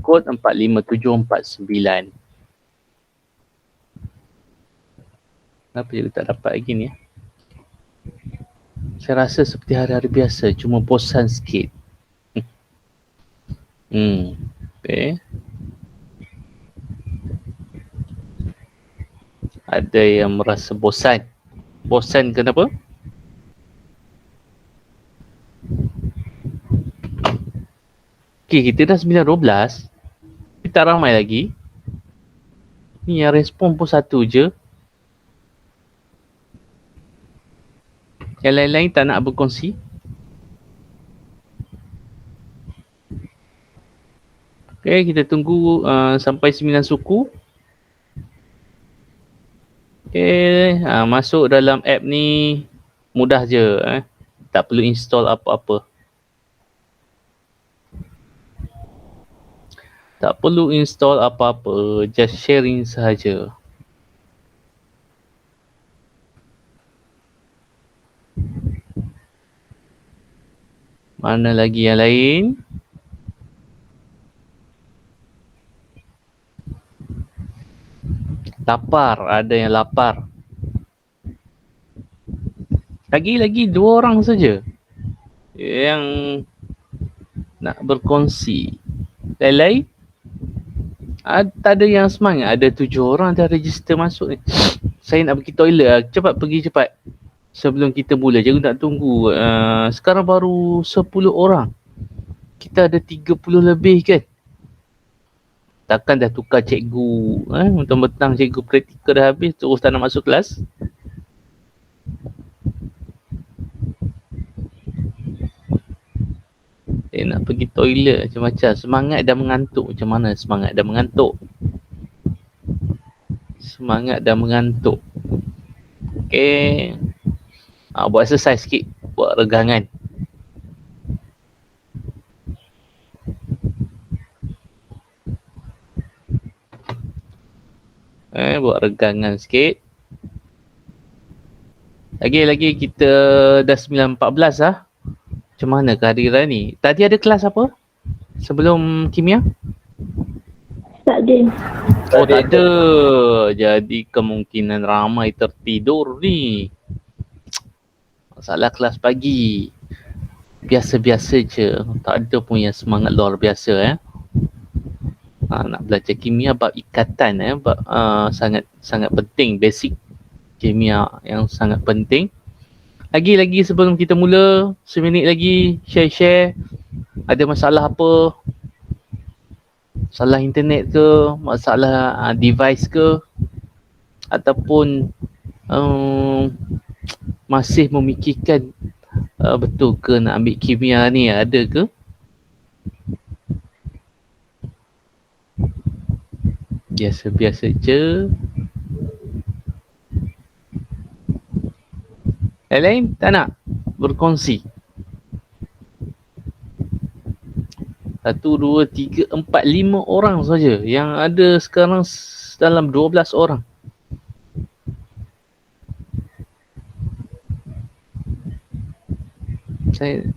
kod 45749. Kenapa dia tak dapat lagi ni? Saya rasa seperti hari-hari biasa, cuma bosan sikit. Okay. Ada yang merasa bosan. Bosan kenapa? Okay, kita dah 9.12. Kita tak ramai lagi. Ni yang respon pun satu je. Yang lain-lain tak nak berkongsi. Okay, kita tunggu sampai 9 suku. Okay, masuk dalam app ni mudah je. Tak perlu install apa-apa. Tak perlu install apa-apa, just sharing sahaja. Mana lagi yang lain? Lapar, ada yang lapar. Lagi-lagi 2 orang saja yang nak berkongsi. Lain-lain? Tak ada yang semangat. Ada 7 orang dah register masuk ni. Saya nak pergi toilet. Cepat pergi cepat. Sebelum kita mula. Jangan nak tunggu. Sekarang baru 10 orang. Kita ada 30 lebih kan? Takkan dah tukar cikgu. Mentang-mentang cikgu praktikal dah habis. Terus tak nak masuk kelas. Nak pergi toilet macam-macam. Semangat dah mengantuk. Macam mana semangat dah mengantuk? Semangat dah mengantuk. Okay. Buat exercise sikit. Buat regangan. Buat regangan sikit. Lagi-lagi kita dah 9.14 lah. Macam mana kehadiran ni? Tadi ada kelas apa? Sebelum kimia? Tak ada. Oh tak ada. Jadi kemungkinan ramai tertidur ni. Masalah kelas pagi. Biasa-biasa je. Tak ada pun yang semangat luar biasa nak belajar kimia bab ikatan sangat penting. Basic kimia yang sangat penting. Lagi-lagi sebelum kita mula, seminit lagi share-share. Ada masalah apa? Masalah internet ke? Masalah device ke? Ataupun masih memikirkan betul ke nak ambil kimia ni? Ada ke? Biasa-biasa je. Yang lain tak nak berkongsi? 1, 2, 3, 4, 5 orang saja. Yang ada sekarang dalam 12 orang. Saya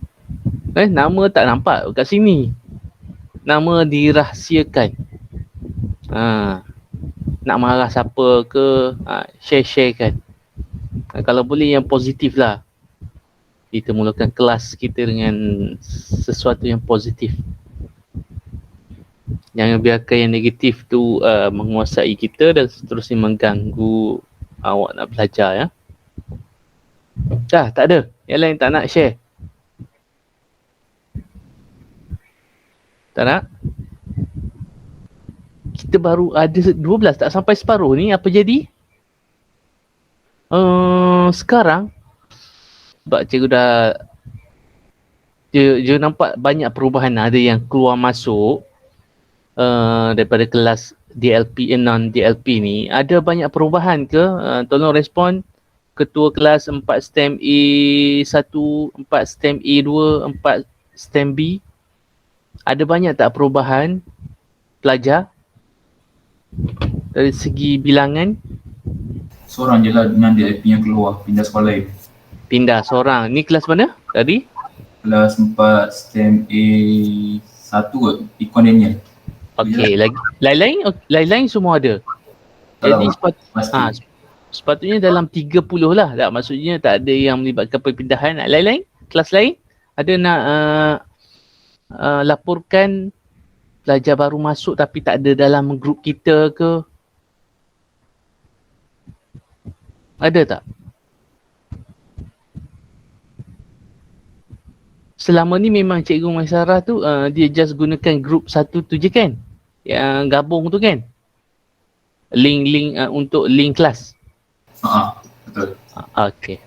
nama tak nampak kat sini. Nama dirahsiakan. Nak marah siapa ke, share-sharekan. Kalau boleh yang positif lah. Kita mulakan kelas kita dengan sesuatu yang positif. Jangan biarkan yang negatif tu menguasai kita dan seterusnya mengganggu awak nak belajar ya. Dah, tak ada. Yang lain tak nak share? Tak nak? Kita baru ada 12, tak sampai separuh ni. Apa jadi? Sekarang sebab cikgu dah dia nampak banyak perubahan. Ada yang keluar masuk daripada kelas DLP non-DLP ni. Ada banyak perubahan ke? Tolong respon. Ketua kelas 4 STEM A1, 4 STEM A2, 4 STEM B. Ada banyak tak perubahan pelajar dari segi bilangan? Seorang je lah dengan DLP yang keluar, pindah sekolah lain. Pindah seorang. Ni kelas mana tadi? Kelas 4 STEM A1 kot, Ikon Daniel. Okey, lagi lain-lain semua ada. Jadi Pasti. sepatutnya dalam 30 lah. Tak, maksudnya tak ada yang melibatkan perpindahan. Lain-lain, kelas lain ada nak laporkan pelajar baru masuk tapi tak ada dalam grup kita ke? Ada tak? Selama ni memang Cikgu Maisarah tu dia just gunakan grup satu tu je kan? Yang gabung tu kan? Link untuk link kelas. Betul. Okay.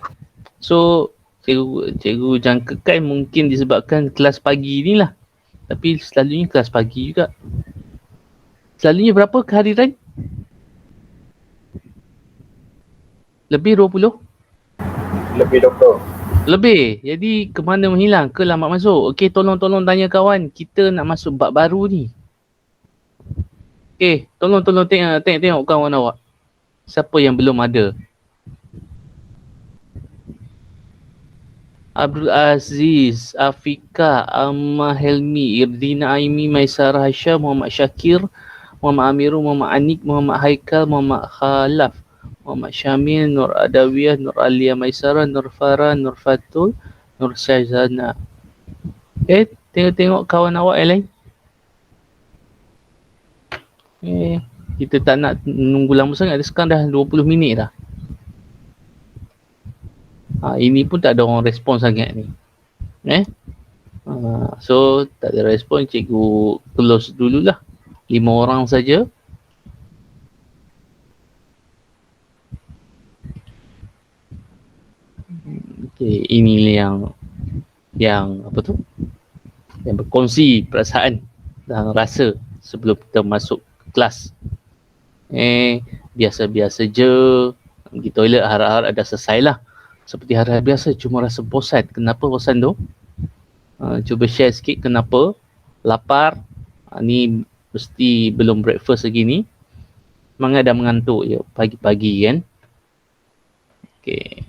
So cikgu jangkakan mungkin disebabkan kelas pagi ni lah. Tapi selalunya kelas pagi juga. Selalunya berapa kehadiran? Lebih 20? Lebih 20. Lebih. Jadi ke mana menghilang? Ke lambat masuk? Okey, tolong tanya kawan. Kita nak masuk bab baru ni. Okey, tolong tengok kawan awak. Siapa yang belum ada? Abdul Aziz, Afika, Amma Helmi, Irdina Aimi, Maisarah Hasham, Muhammad Syakir, Muhammad Amirul, Muhammad Anik, Muhammad Haikal, Muhammad Khalaf, Muhammad Syamil, Nur Adawiyah, Nur Alia Maisarah, Nur Farah, Nur Fatul, Nur Syazana. Tengok kawan awak yang lain. Kita tak nak menunggu lama sangat. Sekarang dah 20 minit dah. Ini pun tak ada orang respon sangat ni. So tak ada respon, cikgu close dululah. 5 orang saja. Okay, ini yang apa tu? Yang berkongsi perasaan dan rasa sebelum kita masuk kelas. Biasa-biasa je. Pergi toilet harap-harap ada selesai lah. Seperti hari biasa, cuma rasa bosan. Kenapa bosan tu? Cuba share sikit kenapa. Lapar. Ni mesti belum breakfast lagi ni. Semangat dah mengantuk je pagi-pagi kan. Okay.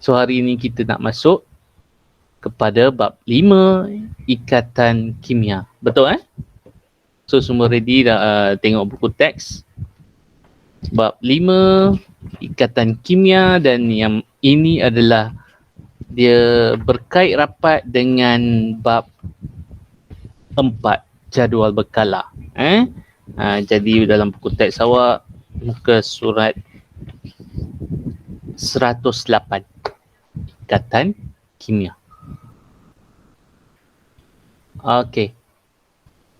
So hari ni kita nak masuk kepada bab 5, ikatan kimia. Betul So semua ready dah tengok buku teks. Bab 5, ikatan kimia, dan yang ini adalah dia berkait rapat dengan bab 4, jadual berkala. Jadi dalam buku teks awak muka surat 108, ikatan kimia. Okey.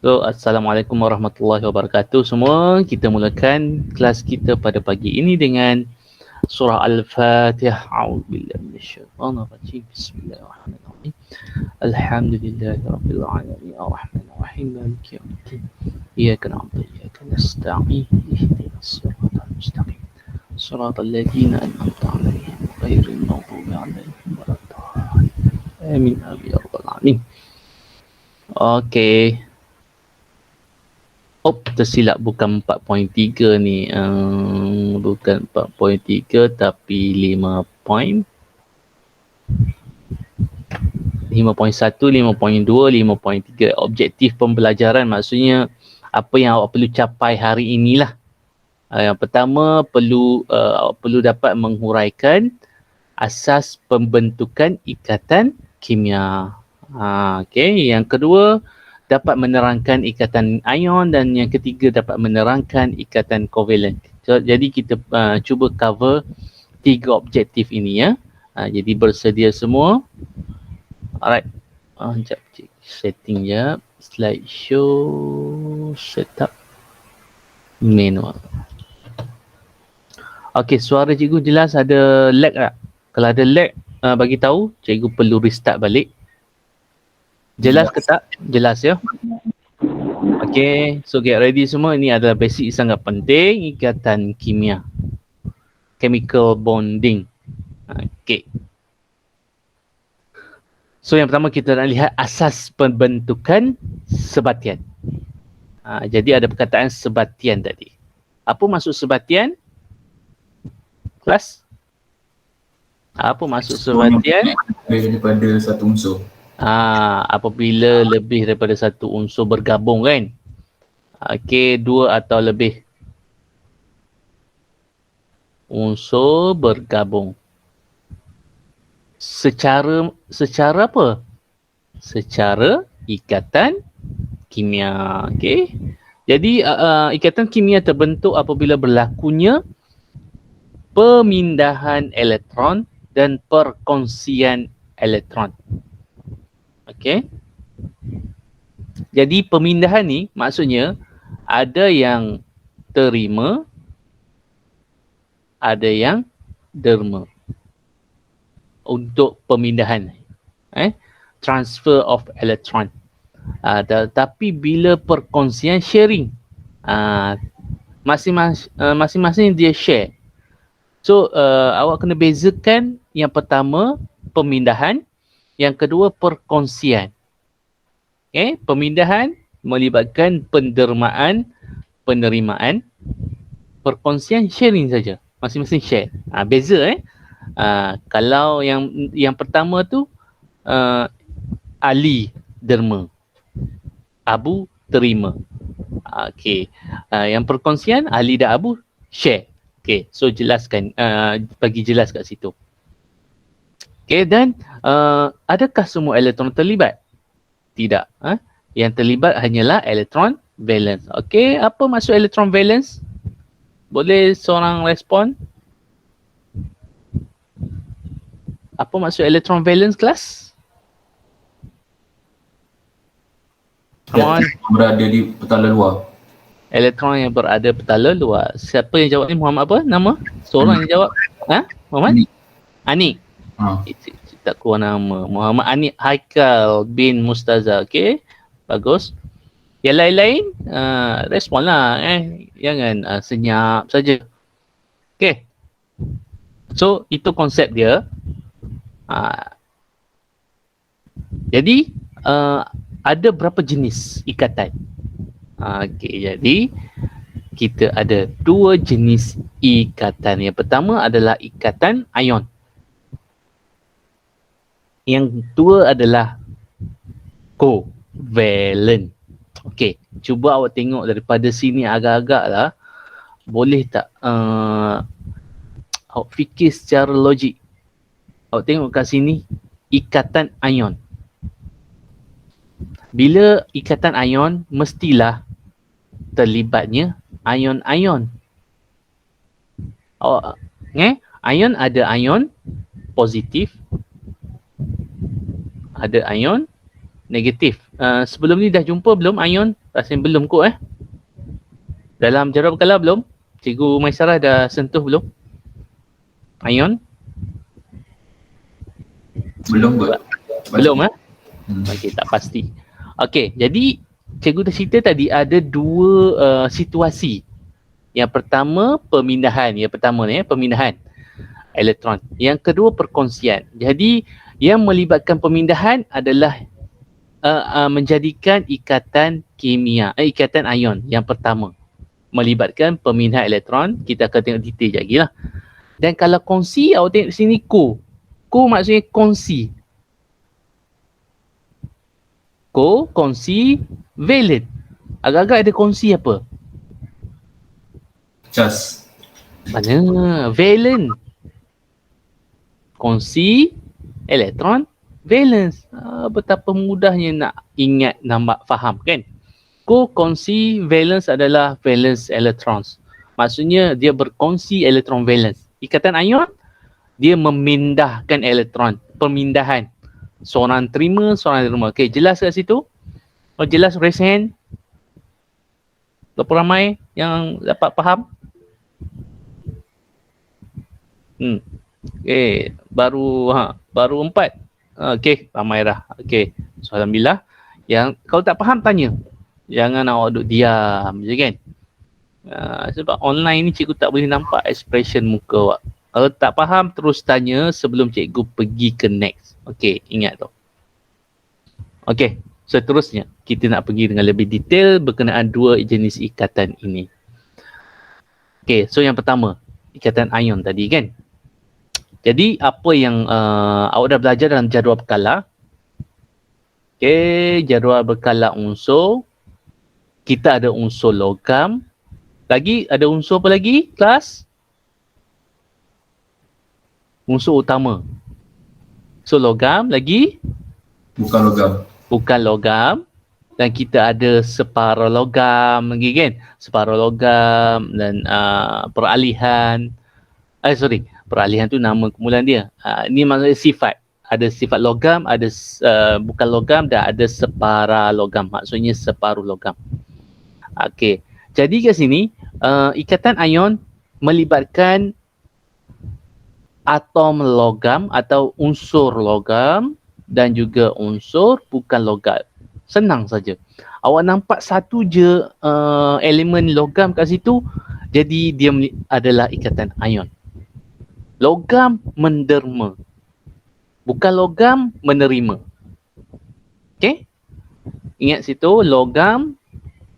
So, Assalamualaikum warahmatullahi wabarakatuh semua. Kita mulakan kelas kita pada pagi ini dengan surah Al-Fatihah. A'udzubillahi minasyaitonirrajim. Bismillahirrahmanirrahim. Alhamdulillahirabbil alamin. Arrahmanirrahim. Maliki yaumiddin. Iyyaka na'budu wa iyyaka nasta'in. Ihdinas siratal mustaqim. Shiratal ladzina an'amta 'alaihim ghairil maghdubi 'alaihim waladdallin. Amin ya rabbal alamin. Okey. Tersilap, bukan 4.3 ni. Bukan 4.3 tapi 5.1, 5.2, 5.3. Objektif pembelajaran maksudnya apa yang awak perlu capai hari inilah. Yang pertama awak perlu dapat menghuraikan asas pembentukan ikatan kimia. Okey, yang kedua dapat menerangkan ikatan ion, dan yang ketiga dapat menerangkan ikatan kovalent. So, jadi kita cuba cover 3 objektif ini ya. Jadi bersedia semua. Alright. Sekejap cik setting je. Slideshow setup manual. Okey, suara cikgu jelas, ada lag tak? Kalau ada lag bagi tahu, cikgu perlu restart balik. Jelas ke tak? Jelas ya. Okay, so get ready semua. Ini adalah basic sangat penting, ikatan kimia. Chemical bonding. Okay. So yang pertama kita nak lihat asas pembentukan sebatian. Jadi ada perkataan sebatian tadi. Apa maksud sebatian? Kelas? Apa maksud sebatian? Lebih daripada satu unsur. Apabila lebih daripada satu unsur bergabung kan. Okey, 2 atau lebih unsur bergabung secara apa? Secara ikatan kimia. Okey. Jadi ikatan kimia terbentuk apabila berlakunya pemindahan elektron dan perkongsian elektron. Okey. Jadi pemindahan ni maksudnya ada yang terima, ada yang derma untuk pemindahan. Transfer of electron. Tetapi bila perkongsian sharing, masing-masing dia share. So awak kena bezakan yang pertama pemindahan, yang kedua perkongsian. Okay? Pemindahan melibatkan pendermaan, penerimaan, perkongsian sharing saja. Masing-masing share. Beza kalau yang pertama tu Ali derma, Abu terima. Okey. Yang perkongsian Ali dan Abu share. Okey, so jelaskan, bagi jelas kat situ. Okey, dan adakah semua elektron terlibat? Tidak. Yang terlibat hanyalah elektron valence. Okey, apa maksud elektron valence? Boleh seorang respon? Apa maksud elektron valence, kelas? Come on. Berada di petala luar. Elektron yang berada petala luar. Siapa yang jawab ni? Muhammad apa nama? Seorang yang jawab. Muhammad? Anik. Tak keluar nama. Muhammad Anik Haikal bin Mustaza. Okey. Bagus. Yang lain-lain responlah. Jangan senyap saja. Okey. So itu konsep dia. Jadi ada berapa jenis ikatan? Okey, jadi kita ada 2 jenis ikatan. Yang pertama adalah ikatan ion. Yang kedua adalah covalent. Okey, cuba awak tengok daripada sini agak-agak lah. Boleh tak awak fikir secara logik? Awak tengok kat sini, ikatan ion. Bila ikatan ion, mestilah terlibatnya ion-ion. Ion ada ion positif, ada ion negatif. Sebelum ni dah jumpa belum ion? Rasanya belum kot Dalam jadual berkala belum? Cikgu Maisarah dah sentuh belum? Ion? Belum kot. Belum Okey, tak pasti. Okey, jadi cikgu dah cerita tadi ada 2 situasi. Yang pertama pemindahan, pemindahan elektron. Yang kedua perkongsian. Jadi yang melibatkan pemindahan adalah menjadikan ikatan kimia, ikatan ion yang pertama. Melibatkan pemindahan elektron, kita akan tengok detail sekejap lagi lah. Dan kalau kongsi, awak tengok di sini co. Co maksudnya kongsi. Kongsi valent. Agak-agak ada kongsi apa? Cas. Mana? Valent. Kongsi elektron valence. Betapa mudahnya nak ingat, nampak, faham kan? Kongsi valence adalah valence electrons. Maksudnya dia berkongsi elektron valence. Ikatan ion, dia memindahkan elektron. Pemindahan. Seorang terima, seorang terima. Okey, jelas kat situ? Oh, jelas, raise hand. Berapa ramai yang dapat faham? Okey, baru 4. Okey, ramai dah. Okey, so, alhamdulillah. Yang kalau tak faham tanya. Jangan awak duduk diam je kan. Sebab online ni cikgu tak boleh nampak expression muka awak. Kalau tak faham terus tanya sebelum cikgu pergi ke next. Okey, ingat tu. Okey, seterusnya kita nak pergi dengan lebih detail berkenaan 2 jenis ikatan ini. Okey, so yang pertama, ikatan ion tadi kan. Jadi apa yang awak dah belajar dalam jadual berkala. Okey, jadual berkala unsur. kita ada unsur logam. Lagi ada unsur apa lagi kelas? Unsur utama. So logam lagi? Bukan logam. Bukan logam. Dan kita ada separuh logam lagi kan? Separuh logam dan peralihan. Peralihan tu nama kumpulan dia. Ini maksudnya sifat. Ada sifat logam, ada bukan logam dan ada separa logam. Maksudnya separuh logam. Okey. Jadi kat sini ikatan ion melibatkan atom logam atau unsur logam dan juga unsur bukan logam. Senang saja. Awak nampak satu je elemen logam kat situ, jadi dia adalah ikatan ion. Logam menderma. Bukan logam menerima. Okey? Ingat situ, logam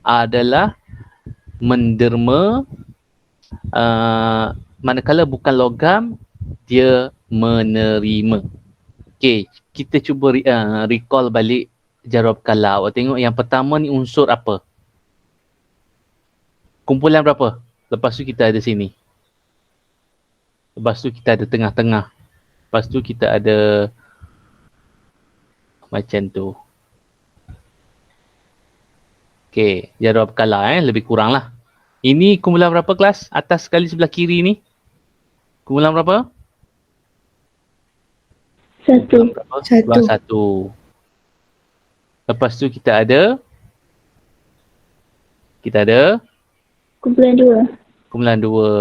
adalah menderma, manakala bukan logam dia menerima. Okey, kita cuba recall balik jawapan kala. Awak tengok yang pertama ni unsur apa? Kumpulan berapa? Lepas tu kita ada sini. Lepas tu kita ada tengah-tengah. Lepas tu kita ada macam tu. Okey, jadual berkala lebih kurang lah. Ini kumpulan berapa kelas? Atas sekali sebelah kiri ni. Kumpulan berapa? Satu. Kumpulan satu. Lepas tu kita ada Kumpulan dua. kumpulan dua.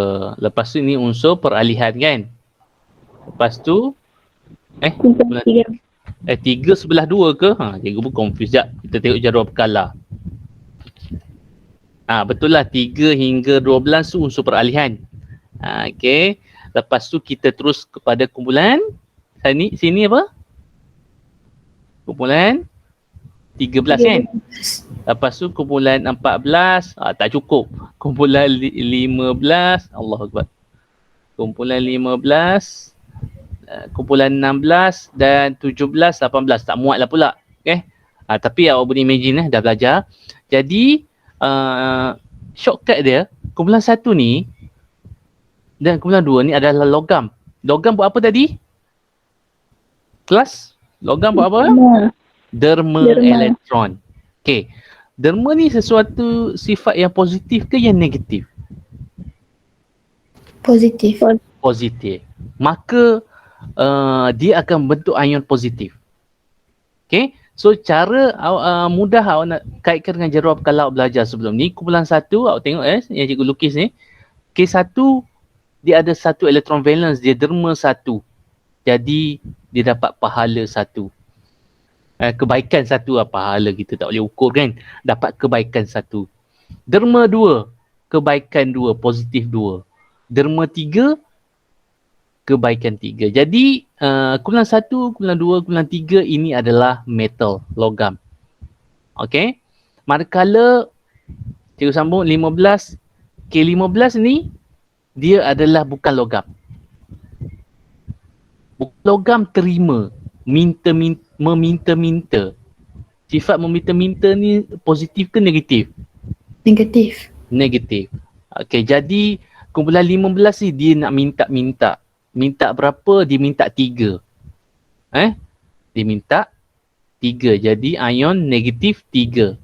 Lepas tu ni unsur peralihan kan? Lepas tu Kumpulan tiga. tiga sebelah dua ke? Cikgu pun confuse sekejap. Kita tengok jadual berkala. Betul lah 3 hingga 12 tu unsur peralihan. Okey. Lepas tu kita terus kepada kumpulan sini apa? Kumpulan 13 kan? Lepas tu kumpulan 14 tak cukup. Kumpulan 15 Allahuakbar. Kumpulan 15 kumpulan 16 dan 17, 18 tak muat lah pula. Okay? Tapi awak boleh imagine dah belajar. Jadi shortcut dia, kumpulan 1 ni dan kumpulan 2 ni adalah logam. Logam buat apa tadi? Kelas? Logam buat apa? Derma elektron. Okay. Derma ni sesuatu sifat yang positif ke yang negatif? Positif. Positif. Maka dia akan bentuk ion positif. Okay. So cara mudah awak nak kaitkan dengan jadual kalau awak belajar sebelum ni. Kumpulan 1 awak tengok yang cikgu lukis ni. K1 dia ada satu elektron valence, dia derma 1. Jadi dia dapat pahala 1. Kebaikan 1 pahala kita tak boleh ukur kan. Dapat kebaikan 1. Derma 2, kebaikan 2, positif 2. Derma 3, kebaikan 3. Jadi kumpulan 1, kumpulan 2, kumpulan 3 ini adalah metal, logam. Okey. Manakala cikgu sambung 15, K15 ni dia adalah bukan logam. Bukan logam terima, meminta-minta. Sifat meminta-minta ni positif ke negatif? Negatif. Negatif. Okey, jadi kumpulan 15 ni dia nak minta-minta. Minta berapa? Dia minta 3. Dia minta 3. Jadi ion negatif 3.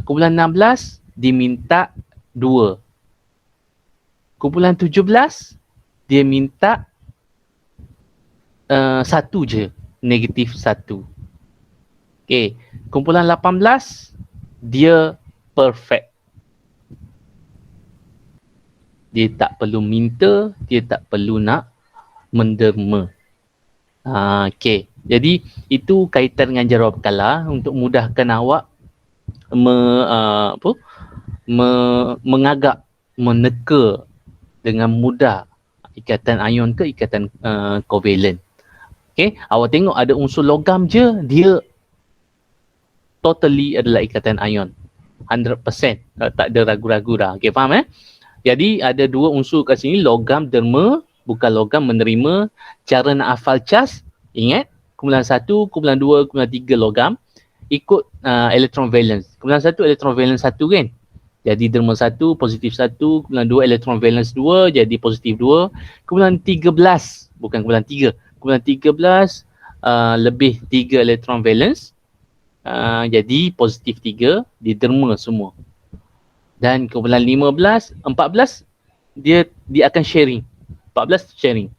Kumpulan 16 dia minta 2. Kumpulan 17 dia minta 1 je. Negatif 1. Okay. Kumpulan 18 dia perfect. Dia tak perlu minta, dia tak perlu nak menderma. Okay. Jadi itu kaitan dengan jadual berkala untuk mudahkan awak mengagak, meneka dengan mudah ikatan ion ke ikatan covalent. Okay. Awak tengok ada unsur logam je, dia totally adalah ikatan ion. 100%. Tak ada ragu-ragu dah. Okay, faham Jadi ada 2 unsur kat sini, logam derma, bukan logam menerima. Cara nak hafal cas, ingat, kumpulan 1, kumpulan 2, kumpulan 3 logam. ikut elektron valence. Kumpulan 1 elektron valence 1 kan. Jadi derma 1 positif 1, kumpulan 2 elektron valence 2 jadi positif 2. Kumpulan 13 bukan kumpulan 3. Kumpulan 13 lebih 3 elektron valence jadi positif 3 di derma semua. Dan kumpulan 14 dia akan sharing. 14 sharing.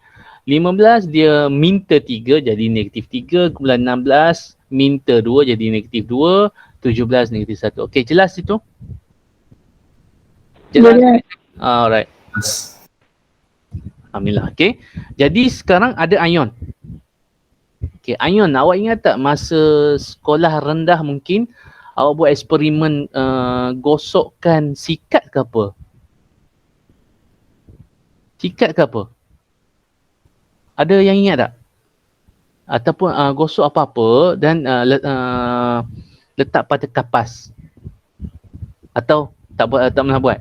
15 dia minta 3 jadi negatif 3. Kumpulan 16 minta 2 jadi negatif 2. 17 negatif 1. Okey, jelas itu? Jelas. Alright. Alhamdulillah. Okey. Jadi sekarang ada ion. Okey, ion. Awak ingat tak masa sekolah rendah mungkin awak buat eksperimen gosokkan sikat ke apa? Sikat ke apa? Ada yang ingat tak? Ataupun gosok apa-apa dan letak pada kapas. Atau tak pernah buat?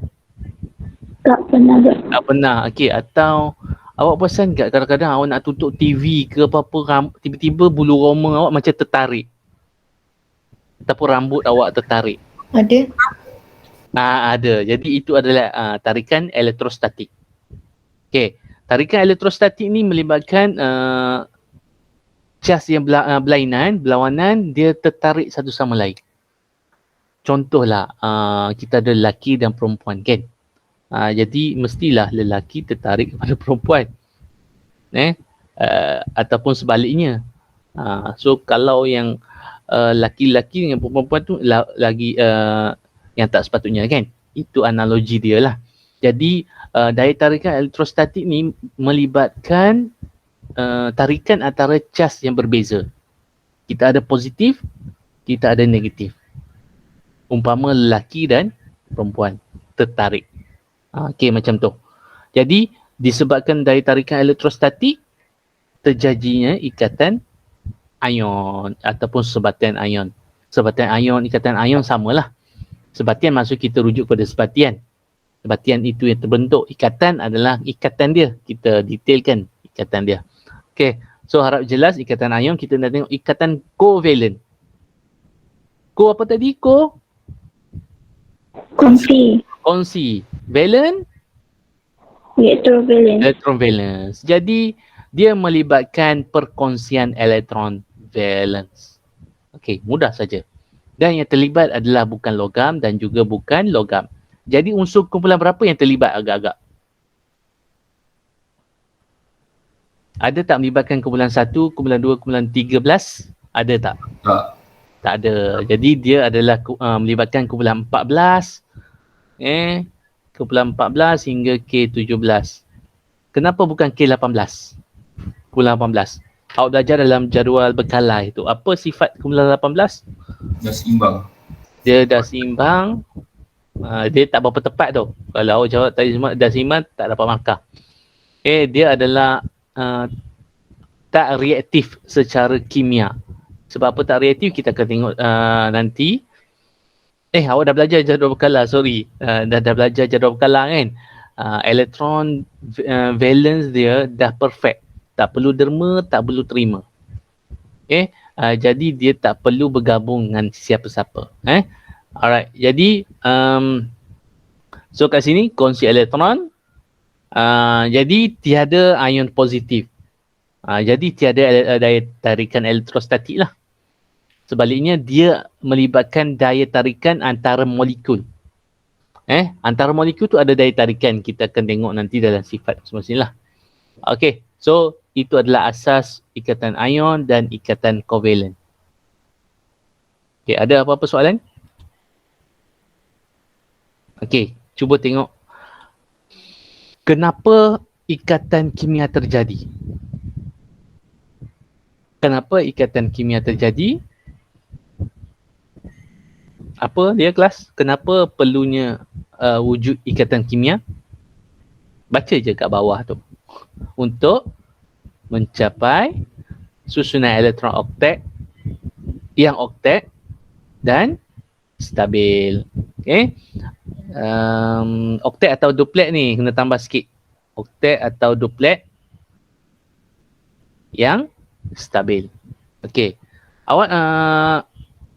Tak pernah buat. Tak pernah. Okey, atau awak perasan tak kadang-kadang awak nak tutup TV ke apa-apa, tiba-tiba bulu roma awak macam tertarik. Ataupun rambut awak tertarik. Ada. Ada. Jadi itu adalah tarikan elektrostatik. Okey, tarikan elektrostatik ni melibatkan cas yang berlawanan, dia tertarik satu sama lain. Contohlah, kita ada lelaki dan perempuan kan. Jadi mestilah lelaki tertarik kepada perempuan. Ataupun sebaliknya. So kalau yang laki-laki dengan perempuan tu lagi yang tak sepatutnya kan. Itu analogi dia lah. Jadi daya tarikan elektrostatik ni melibatkan tarikan antara cas yang berbeza. Kita ada positif, kita ada negatif. Umpama lelaki dan perempuan tertarik. Okey, macam tu. Jadi disebabkan daya tarikan elektrostatik, terjadinya ikatan ion ataupun sebatian ion. Sebatian ion, ikatan ion samalah. Sebatian maksud kita rujuk pada sebatian. Sebatian itu yang terbentuk. Ikatan adalah ikatan dia. Kita detailkan ikatan dia. Okey, so harap jelas ikatan ion. Kita nak tengok ikatan covalent. Apa tadi? Kongsi. Valent? Electrovalent. Elektron valence. Jadi dia melibatkan perkongsian elektron valence. Okey, mudah saja. Dan yang terlibat adalah bukan logam dan juga bukan logam. Jadi unsur kumpulan berapa yang terlibat agak-agak? Ada tak melibatkan kumpulan 1, kumpulan 2, kumpulan 13? Ada tak? Tak. Tak ada. Jadi dia adalah melibatkan kumpulan 14. Kumpulan 14 hingga K17. Kenapa bukan K18? Kumpulan 18. Awak belajar dalam jadual berkala itu. Apa sifat kumpulan 18? Dah seimbang. Dia dah seimbang. Dia tak berapa tepat tu. Kalau awak jawab tadi dah seimbang, tak dapat markah. Dia adalah tak reaktif secara kimia. Sebab apa tak reaktif kita akan tengok nanti. Awak dah belajar jadual berkala, sorry. Dah belajar jadual berkala kan. Elektron valence dia dah perfect. Tak perlu derma, tak perlu terima. Jadi dia tak perlu bergabung dengan siapa-siapa. Alright, jadi so kat sini kongsi elektron. Jadi tiada ion positif. Jadi tiada daya tarikan elektrostatik lah. Sebaliknya dia melibatkan daya tarikan antara molekul. Antara molekul tu ada daya tarikan. Kita akan tengok nanti dalam sifat semestinya lah. Okay, so itu adalah asas ikatan ion dan ikatan covalent. Okay, ada apa-apa soalan? Okay, cuba tengok. Kenapa ikatan kimia terjadi? Kenapa ikatan kimia terjadi? Apa dia kelas? Kenapa perlunya wujud ikatan kimia? Baca je kat bawah tu. Untuk mencapai susunan elektron oktet yang oktet dan stabil. Okay. Oktet atau duplet ni kena tambah sikit. Oktet atau duplet yang stabil. Okay. Awak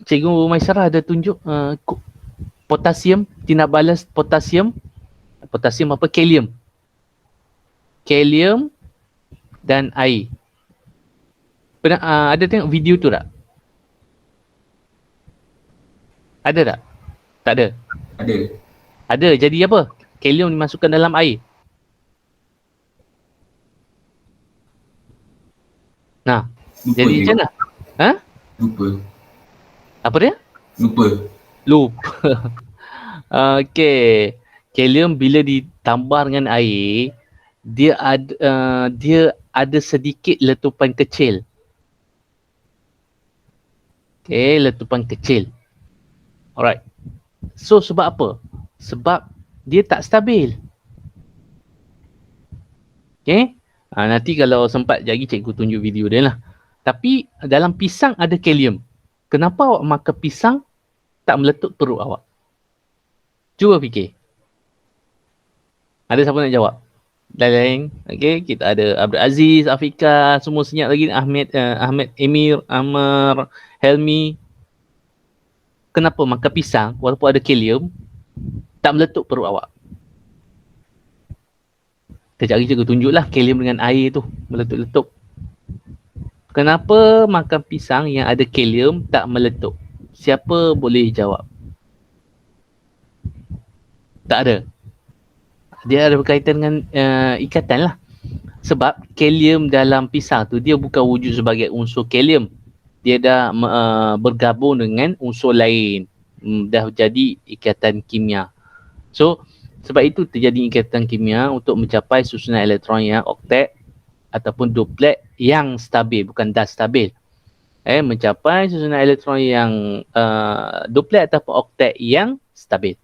Cikgu Maisarah ada tunjuk potasium, tindak balas potasium apa? Kalium dan air. Pernah ada tengok video tu tak? Ada tak? Tak ada. Ada. Ada. Jadi apa? Kalium dimasukkan dalam air. Nah, Lupa jadi je. macam mana? Ha? Lupa. Apa dia? Lupa. Lupa. Okey. Kalium bila ditambah dengan air, dia ada sedikit letupan kecil. Okey, letupan kecil. Alright. So sebab apa? Sebab dia tak stabil. Okey. Nanti kalau sempat lagi cikgu tunjuk video dia lah. Tapi dalam pisang ada kalium. Kenapa awak makan pisang tak meletup perut awak? Cuba fikir. Ada siapa nak jawab? Lain-lain. Okey, kita ada Abdul Aziz, Afika, semua senyap lagi. Ahmad Emir, Amar, Helmi. Kenapa makan pisang walaupun ada kalium tak meletup perut awak? Kejap lagi cikgu tunjuklah kalium dengan air tu meletup-letup. Kenapa makan pisang yang ada kalium tak meletup? Siapa boleh jawab? Tak ada. Dia ada berkaitan dengan ikatan lah. Sebab kalium dalam pisang tu dia bukan wujud sebagai unsur kalium. Dia dah bergabung dengan unsur lain. Dah jadi ikatan kimia. So, sebab itu terjadi ikatan kimia untuk mencapai susunan elektron yang oktet ataupun duplet yang stabil, bukan dah stabil. Mencapai susunan elektron yang duplet ataupun oktet yang stabil.